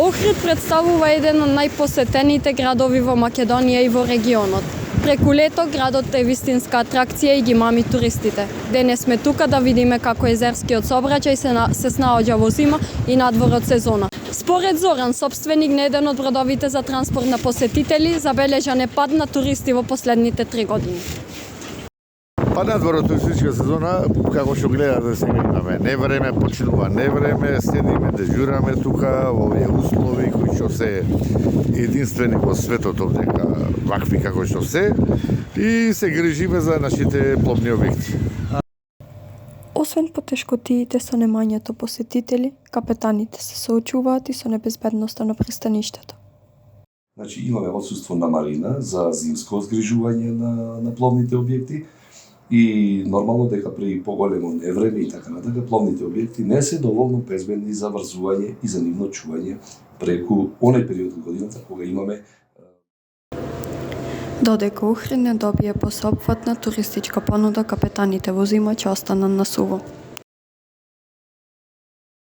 Охрид представува еден од најпосетените градови во Македонија и во регионот. Преку лето градот е вистинска атракција и ги мами туристите. Денес сме тука да видиме како езерскиот сообраќај се снаоѓа во зима и надвор од сезона. Според Зоран, собственик на еден од бродовите за транспорт на посетители, забележан е пад на туристи во последните 3 години. Па надвор од туристичка сезона, како што гледате сега имаме невреме, почнува невреме, седиме, дежураме тука во овие услови кои што се единствени во светот овдека, вакви како што се, и се грижиме за нашите пловни објекти. Освен потешкотиите со немањето посетители, капетаните се соочуваат и со небезбедноста на пристаништето. Значи имаме отсуство на марина за зимско згрижување на пловните објекти и нормално дека при поголемо невреме и така натака пловните објекти не се доволно безбедни за врзување и за нивно чување преку оној период од годината кога имаме. Додека Охрид не добие посеопфатна туристичка понуда, капетаните во зима ќе останат на суво.